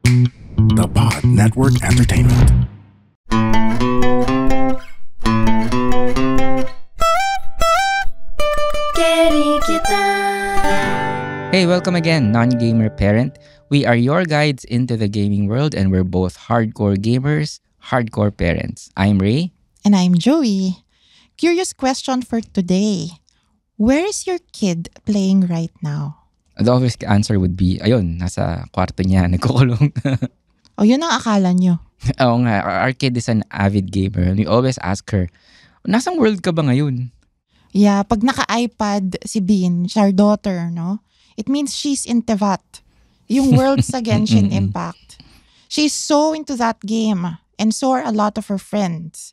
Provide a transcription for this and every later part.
The Pod Network Entertainment. Hey, welcome again, non-gamer parent. We are your guides into the gaming world and we're both hardcore gamers, hardcore parents. I'm Ray. And I'm Joey. Curious question for today. Where is your kid playing right now? The obvious answer would be, ayun, nasa kwarto niya, nagkukulong. O yun ang akala nyo. Oo nga, our kid is an avid gamer. And we always ask her, nasang world ka ba ngayon? Yeah, pag naka-iPad si Bean, siya our daughter, no? It means she's in Tevat. Yung world sa Genshin Impact. She's so into that game. And so are a lot of her friends.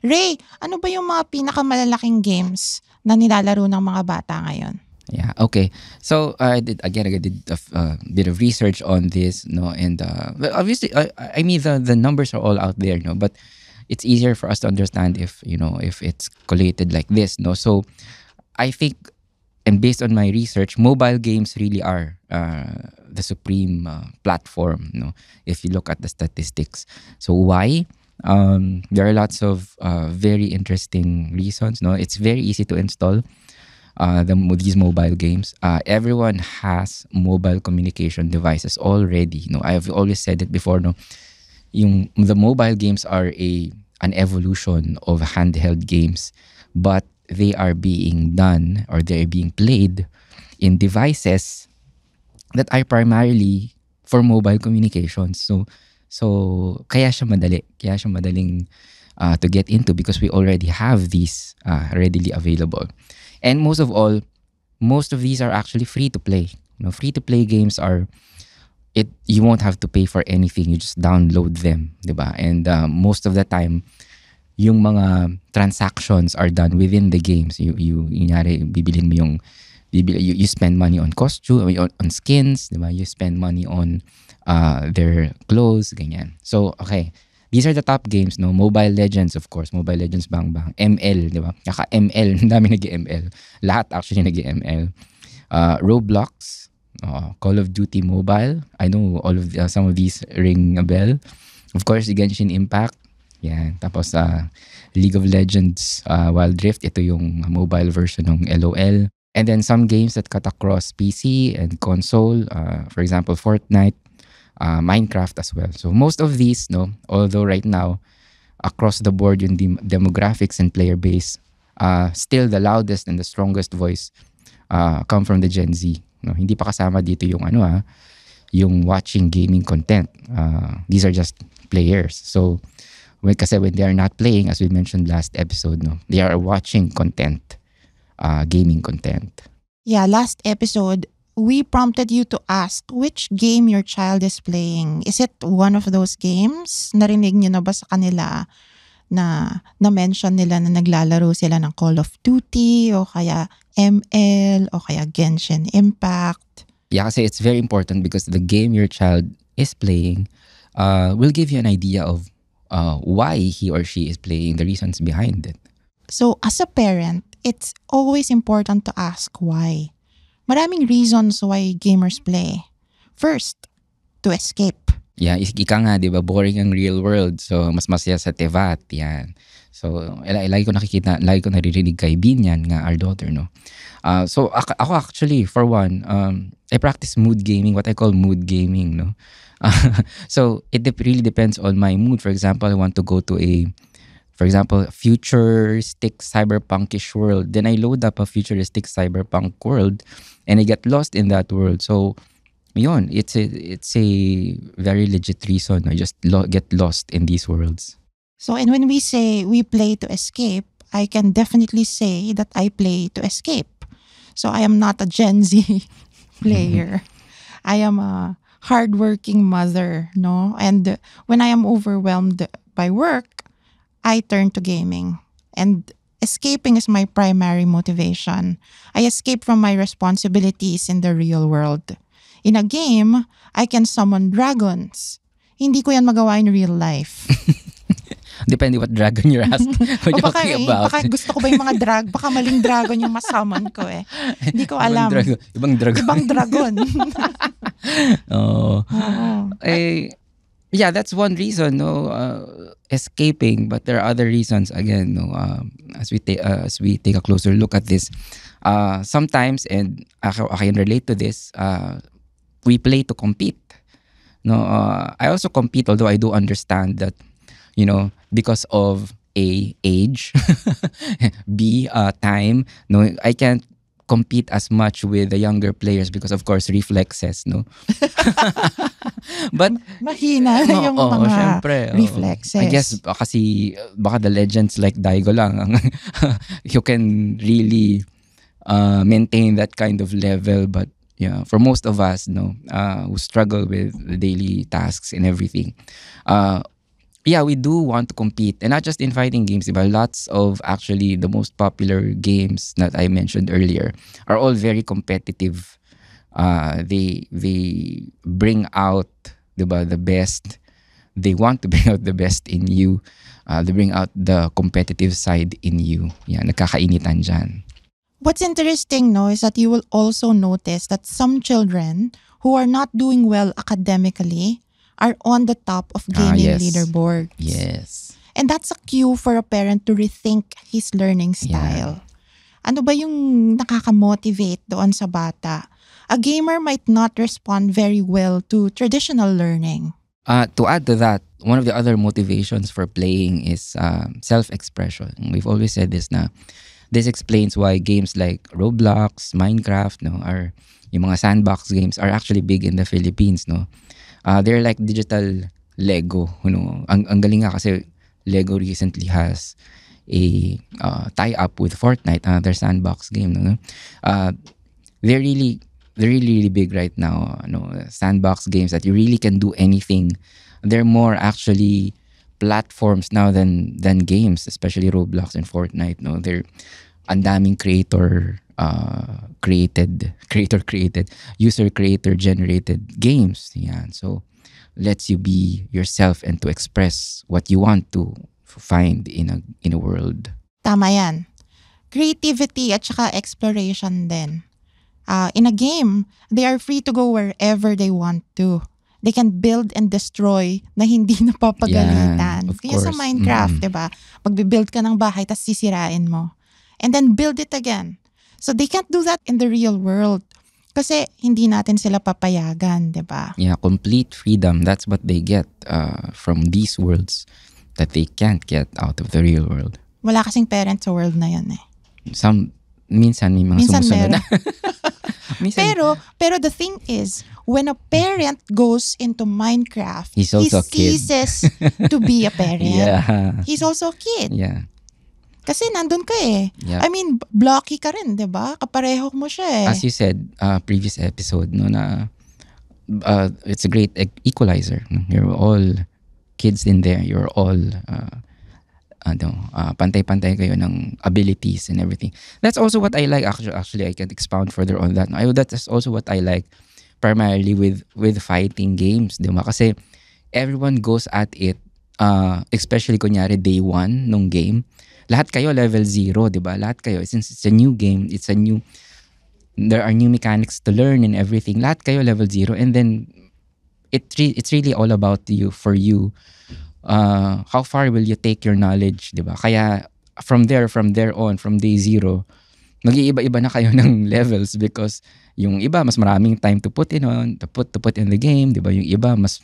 Ray, ano ba yung mga pinakamalalaking games na nilalaro ng mga bata ngayon? Yeah, okay. So I did a bit of research on this, no, and well, obviously, I mean the numbers are all out there, no, but it's easier for us to understand if it's collated like this, no. So I think, and based on my research, mobile games really are the supreme platform, no. If you look at the statistics, so why? There are lots of very interesting reasons, no. It's very easy to install these mobile games. Everyone has mobile communication devices already. No, I've always said it before. No, the mobile games are an evolution of handheld games, but they are being done or they're being played in devices that are primarily for mobile communications. So kaya siya madaling to get into because we already have these readily available. And most of these are actually free to play. Free to play games are you won't have to pay for anything. You just download them, diba? And most of the time, yung mga transactions are done within the games. You spend money on costume, on skins, diba? You spend money on their clothes, ganyan. So okay. These are the top games, no? Mobile Legends, of course. Mobile Legends, bang bang. ML, di ba? Kaka-ML, ang dami nag-ML. Lahat actually nag-ML. Roblox, Call of Duty Mobile. I know some of these ring a bell. Of course, Genshin Impact. Yan. Tapos League of Legends, Wild Rift. Ito yung mobile version ng LOL. And then some games that cut across PC and console. For example, Fortnite. Minecraft as well. So most of these, no, although right now across the board yung demographics and player base, still the loudest and the strongest voice come from the Gen Z. No, hindi pa kasama dito yung yung watching gaming content. These are just players. So kasi when they are not playing, as we mentioned last episode, no, they are watching content, gaming content. Yeah, last episode we prompted you to ask which game your child is playing. Is it one of those games? Narinig niyo na ba sa kanila na mention nila na naglalaro sila ng Call of Duty o kaya ML o kaya Genshin Impact? Yeah, kasi it's very important because the game your child is playing will give you an idea of why he or she is playing, the reasons behind it. So as a parent, it's always important to ask why. Maraming reasons why gamers play. First, to escape. Yeah, ika nga, di ba? Boring ang real world. So, mas masaya sa Tevat. Yan. So, lagi ko naririnig kay Bean yan, nga our daughter, no? So, ako actually, for one, I practice mood gaming, what I call mood gaming, no? So, it really depends on my mood. For example, I want to go to futuristic cyberpunkish world. Then I load up a futuristic cyberpunk world and I get lost in that world. So, yun, it's a very legit reason. I just get lost in these worlds. So, and when we say we play to escape, I can definitely say that I play to escape. So, I am not a Gen Z player. I am a hardworking mother, no? And when I am overwhelmed by work, I turn to gaming. And escaping is my primary motivation. I escape from my responsibilities in the real world. In a game, I can summon dragons. Hindi ko yan magawa in real life. Depende what dragon you're asking. Baka gusto ko ba yung mga baka maling dragon yung masummon ko eh. Hindi ko alam. Ibang dragon. Ibang dragon. Oh. Yeah, that's one reason, no, escaping. But there are other reasons again, no. As we take a closer look at this, sometimes, and I can relate to this. We play to compete. No, I also compete, although I do understand that, because of A, age, B, time. No, I can't compete as much with the younger players because of course reflexes, no. But Mahina na yung mga syempre, reflexes. I guess kasi baka the legends like Daigo lang you can really maintain that kind of level. But yeah, for most of us, no, who struggle with the daily tasks and everything, yeah, we do want to compete, and not just in fighting games, but lots of actually the most popular games that I mentioned earlier are all very competitive. They bring out the best. They want to bring out the best in you. They bring out the competitive side in you. Yeah, nagkakainitan dyan. What's interesting, no, is that you will also notice that some children who are not doing well academically are on the top of gaming Yes. leaderboards. Yes. And that's a cue for a parent to rethink his learning style. Ano ba yung nakaka-motivate doon sa bata? A gamer might not respond very well to traditional learning. To add to that, one of the other motivations for playing is self-expression. We've always said this na this explains why games like Roblox, Minecraft, no, are yung mga sandbox games are actually big in the Philippines, no. They're like digital Lego, Ang galing nga kasi Lego recently has a tie-up with Fortnite, another sandbox game, no. They're really big right now, sandbox games that you really can do anything. They're more actually platforms now than games, especially Roblox and Fortnite, no. They're ang daming creator created, user creator generated games. Yan. So lets you be yourself and to express what you want to find in a world. Tama yan. Creativity at saka exploration din. In a game, they are free to go wherever they want to. They can build and destroy na hindi napapagalitan. Yan, of Kaya sa course. Minecraft, diba? Magbibuild ka ng bahay tas sisirain mo. And then build it again. So they can't do that in the real world. Kasi hindi natin sila papayagan, diba? Yeah, complete freedom. That's what they get from these worlds that they can't get out of the real world. Wala kasing parents sa world na yun eh. Minsan may mga Minsan sumusunod na. meron. Minsan, Pero the thing is, when a parent goes into Minecraft, He's also a kid. ceases to be a parent. yeah. He's also a kid. Yeah. Kasi nandun ka eh. Yeah. I mean, blocky ka rin, di ba? Kapareho mo siya eh. As you said, previous episode, no, na it's a great equalizer. No? You're all kids in there. You're all pantay-pantay kayo ng abilities and everything. That's also what I like. Actually, I can expound further on that. That's also what I like primarily with fighting games, di ba? Kasi everyone goes at it, especially kunyari day 1 nung game. Lahat kayo level 0, di ba? Lahat kayo, since it's a new game, there are new mechanics to learn and everything. Lahat kayo level 0, and then it's really all about you, for you. How far will you take your knowledge, di ba? Kaya from there on, from day 0, mag-iiba-iba na kayo ng levels because yung iba mas maraming time to put in in the game, di ba? Yung iba mas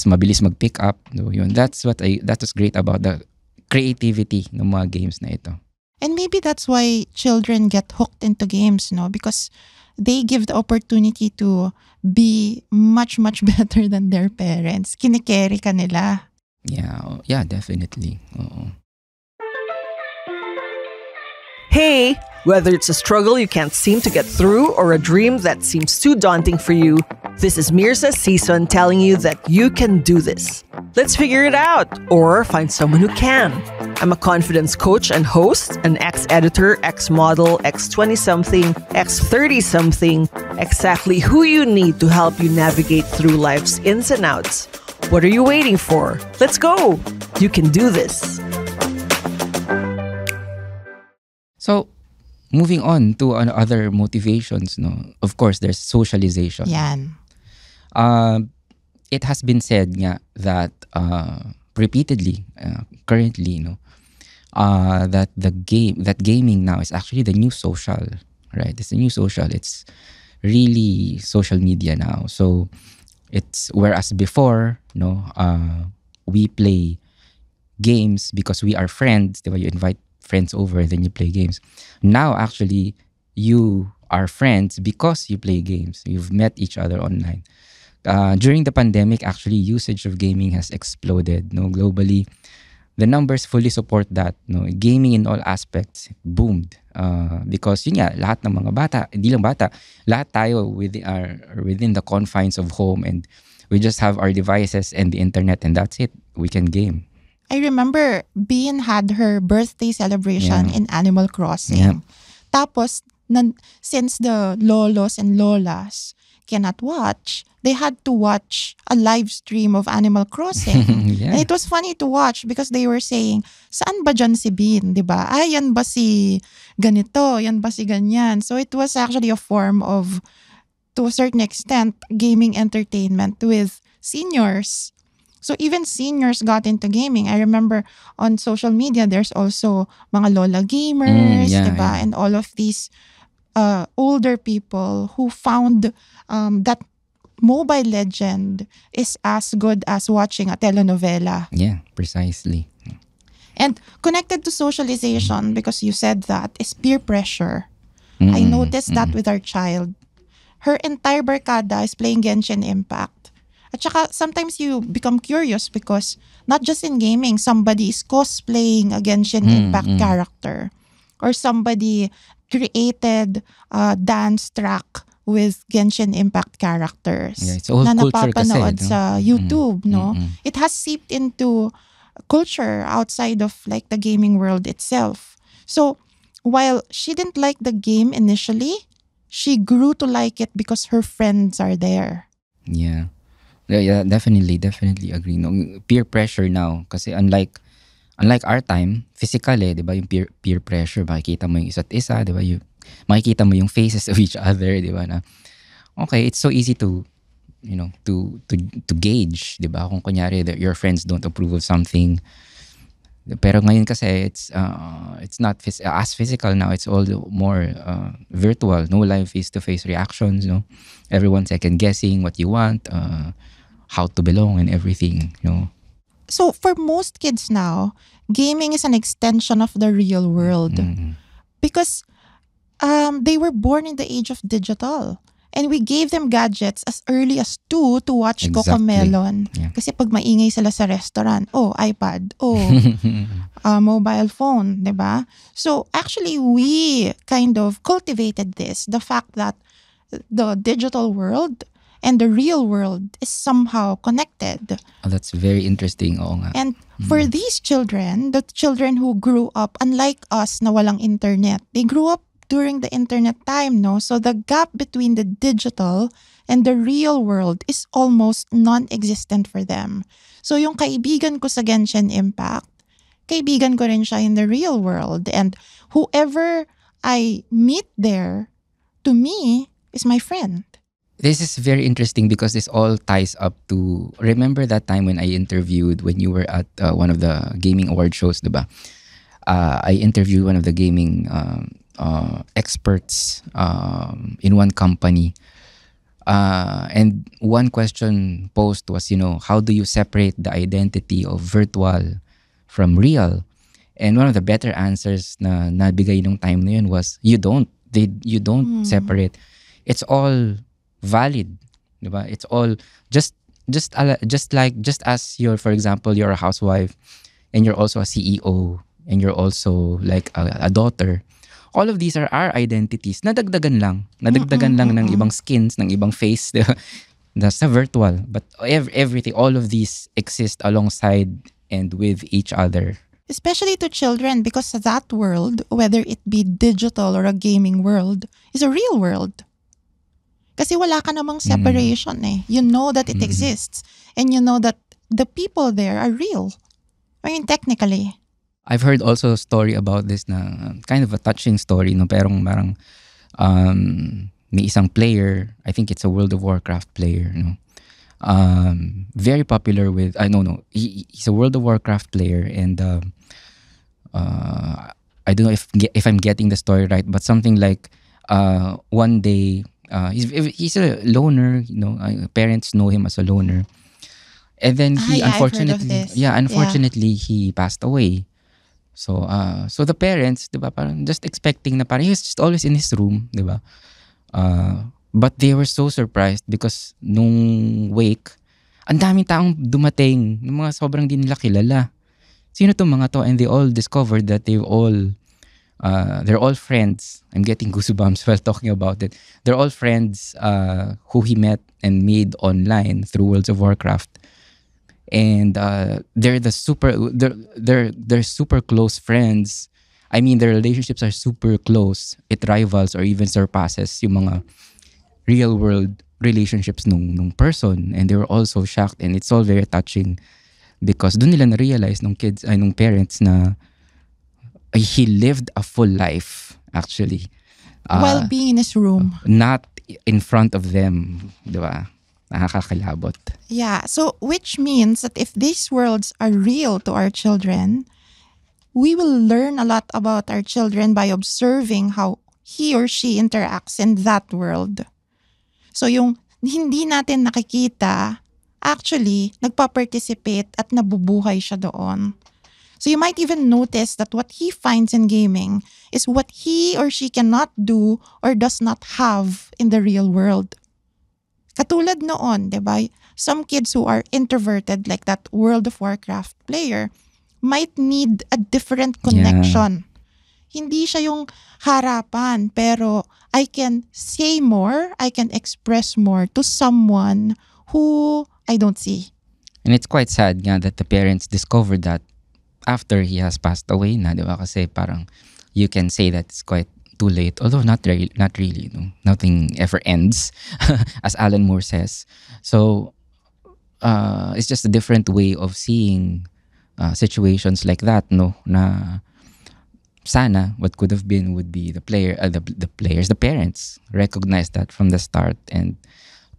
mabilis mag-pick up. So, yun. That was great about the creativity ng mga games na ito. And maybe that's why children get hooked into games, no? Because they give the opportunity to be much, much better than their parents. Kinikerry ka nila. Yeah, definitely. Oo. Hey, whether it's a struggle you can't seem to get through or a dream that seems too daunting for you, this is Mirza Season telling you that you can do this. Let's figure it out or find someone who can. I'm a confidence coach and host, an ex-editor, ex-model, ex-20-something, ex-30-something, exactly who you need to help you navigate through life's ins and outs. What are you waiting for? Let's go! You can do this. So, moving on to other motivations, no? Of course, there's socialization. Yan. it has been said nga that repeatedly, currently, that gaming now is actually the new social, right? It's the new social. It's really social media now. So it's whereas before, we play games because we are friends. Diba? You invite friends over, then you play games. Now, actually, you are friends because you play games. You've met each other online. During the pandemic, actually, usage of gaming has exploded. Globally, the numbers fully support that. Gaming in all aspects boomed because yun nga, lahat ng mga bata, hindi lang bata, lahat tayo within the confines of home, and we just have our devices and the internet, and that's it. We can game. I remember Bean had her birthday celebration in Animal Crossing. Yeah. Tapos, since the lolos and lolas cannot watch, they had to watch a live stream of Animal Crossing. Yeah. And it was funny to watch because they were saying, saan ba dyan si Bean? Diba? Ay, yan ba si ganito? Yan ba si ganyan? So it was actually a form of, to a certain extent, gaming entertainment with seniors. So even seniors got into gaming. I remember on social media, there's also mga lola gamers, diba? Yeah. And all of these older people who found that Mobile Legend is as good as watching a telenovela. Yeah, precisely. And connected to socialization, because you said that, is peer pressure. I noticed that with our child. Her entire barkada is playing Genshin Impact. At saka, sometimes you become curious because not just in gaming, somebody is cosplaying a Genshin Impact character. Or somebody created a dance track with Genshin Impact characters. Yeah, it's all na culture kasi, napapanood no? sa YouTube, no? It has seeped into culture outside of like the gaming world itself. So, while she didn't like the game initially, she grew to like it because her friends are there. Yeah. Yeah, definitely agree. Peer pressure now, kasi unlike our time, physical di ba, yung peer pressure, makikita mo yung isa't isa, di ba, makikita mo yung faces of each other, di ba, na okay, it's so easy to to gauge, di ba, kung kunyari your friends don't approve of something. Pero ngayon kasi it's not as physical now. It's all more virtual. No live face-to-face reactions. Everyone second guessing what you want, how to belong, and everything. So for most kids now, gaming is an extension of the real world because they were born in the age of digital. And we gave them gadgets as early as 2 to watch Exactly. Cocomelon. Yeah. Kasi pag maingay sila sa restaurant, iPad, mobile phone, diba? So actually, we kind of cultivated this. The fact that the digital world and the real world is somehow connected. Oh, that's very interesting. Oo nga. And for these children, the children who grew up, unlike us na walang internet, they grew up during the internet time, no? So the gap between the digital and the real world is almost non-existent for them. So yung kaibigan ko sa Genshin Impact, kaibigan ko rin siya in the real world. And whoever I meet there, to me, is my friend. This is very interesting because this all ties up to, remember that time when I interviewed, when you were at one of the gaming award shows, diba? I interviewed one of the gaming experts in one company. And one question posed was, how do you separate the identity of virtual from real? And one of the better answers na nabigay nung time na yun was, you don't separate. It's all valid, diba? It's all just as you're, for example, you're a housewife and you're also a CEO and you're also like a daughter. All of these are our identities. Nadagdagan lang ng ibang skins, ng ibang face, diba? That's virtual. But everything, all of these exist alongside and with each other. Especially to children, because that world, whether it be digital or a gaming world, is a real world. Kasi wala ka namang separation eh. You know that it exists. And you know that the people there are real. I mean, technically. I've heard also a story about this na kind of a touching story, no? Parang may isang player, I think it's a World of Warcraft player, no? very popular with, I don't know, he's a World of Warcraft player, and I don't know if I'm getting the story right, but something like one day, he's a loner, parents know him as a loner. And then he I've heard of unfortunately, this. unfortunately he passed away. So so the parents, 'di ba, parang just expecting na parang he was just always in his room, 'di ba? But they were so surprised because nung wake, ang daming taong dumating, ng mga sobrang di nila kilala. Sino tong mga to? And they all discovered that they're all friends. I'm getting goosebumps while talking about it. They're all friends who he met and made online through World of Warcraft. And they're super close friends. I mean, their relationships are super close. It rivals or even surpasses yung mga real world relationships nung person. And they were all so shocked, and it's all very touching because doon nila na-realize nung parents na he lived a full life actually. While being in his room. Not in front of them, di ba? Nakakakilabot. Yeah, so which means that if these worlds are real to our children, we will learn a lot about our children by observing how he or she interacts in that world. So yung hindi natin nakikita, actually, nagpa-participate at nabubuhay siya doon. So you might even notice that what he finds in gaming is what he or she cannot do or does not have in the real world. Katulad noon, di ba? Some kids who are introverted like that World of Warcraft player might need a different connection. Hindi siya yung harapan, pero I can say more, I can express more to someone who I don't see. And it's quite sad nga that the parents discovered that after he has passed away na, di ba? Kasi parang you can say that it's quite too late, although not really, nothing ever ends, as Alan Moore says. So it's just a different way of seeing situations like that, no? Na sana what could have been would be the parents recognize that from the start and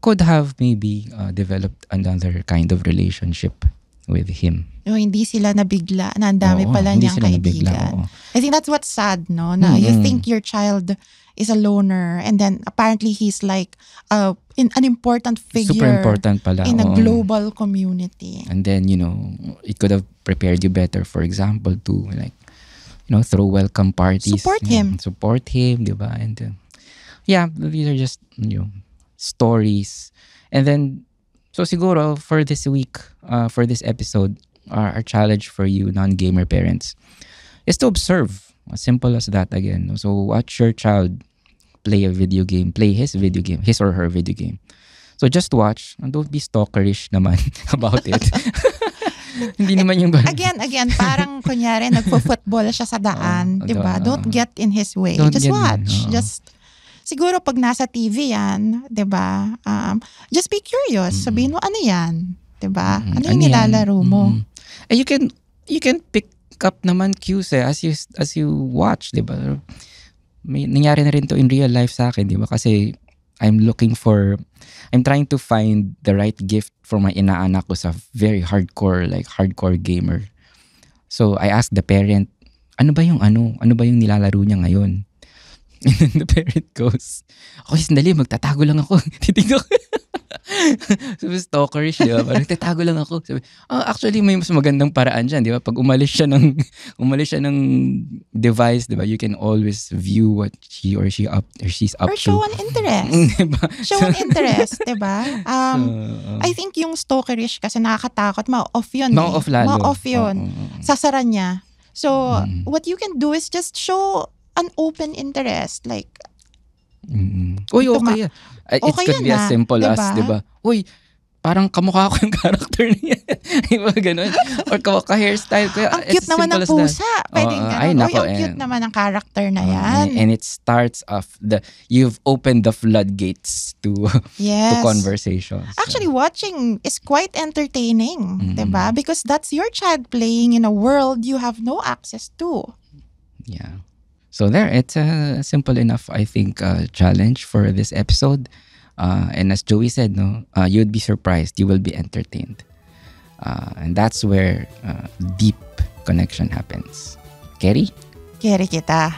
could have maybe developed another kind of relationship with him. Yung hindi sila nabigla, na ang dami pala hindi niyang sila nabigla, kaibigan. oo. I think that's what's sad, no? Na you think your child is a loner and then apparently he's like an important figure. Super important pala. In a oo. global community. And then, it could have prepared you better, for example, to like, throw welcome parties. Support him. Support him, di ba? And these are just, stories. And then, so siguro for this week, for this episode, our challenge for you non-gamer parents is to observe. As simple as that again. No? So watch your child play a video game, play his or her video game. So just watch and don't be stalkerish naman about it. Hindi naman yung Again, parang kunyari nagpo-football siya sa daan, di ba? Don't get in his way. Just watch. Just siguro pag nasa TV yan, di ba? Just be curious. Sabihin mo, ano yan? Di ba? Ano yung nilalaro mo? And you can pick up naman cues as you watch, di ba? May nangyari na rin to in real life sa akin, di ba? Kasi I'm trying to find the right gift for my inaanak ko sa very hardcore gamer. So I asked the parent, ano ba yung nilalaro niya ngayon? And then the parent goes, okay, sandali, magtatago lang ako. Titignan ko. Sabi, stalkerish, di ba? Parang tatago lang ako. Sabi, actually, may mas magandang paraan dyan, di ba? Pag umalis siya ng device, di ba? You can always view what she's up Or to. show an interest. Diba? Show an interest, di ba? I think yung stalkerish kasi nakakatakot. Ma-off yun. Ma-off lalo. Ma-off yun. Sasara niya. So, what you can do is just show an open interest. Like, Uy, ito okay. It okay could yan be as simple diba? as, di ba? Uy, parang kamukha ko yung character niya. Diba ganun? Or ka-hairstyle ko. ang cute naman ng pusa. Pwedeng ganun. Uy, ang cute naman ng character na yan. And it starts off you've opened the floodgates to Yes. conversations. Actually, watching is quite entertaining, diba? Because that's your child playing in a world you have no access to. Yeah. So there, it's a simple enough, I think, challenge for this episode. And as Joey said, no, you'd be surprised. You will be entertained. And that's where deep connection happens. Kerry? Kere kita.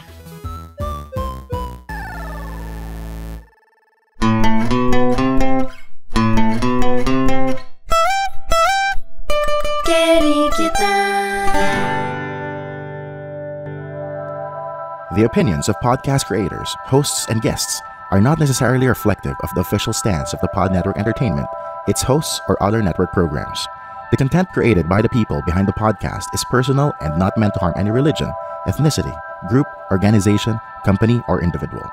The opinions of podcast creators, hosts, and guests are not necessarily reflective of the official stance of the Pod Network Entertainment, its hosts, or other network programs. The content created by the people behind the podcast is personal and not meant to harm any religion, ethnicity, group, organization, company, or individual.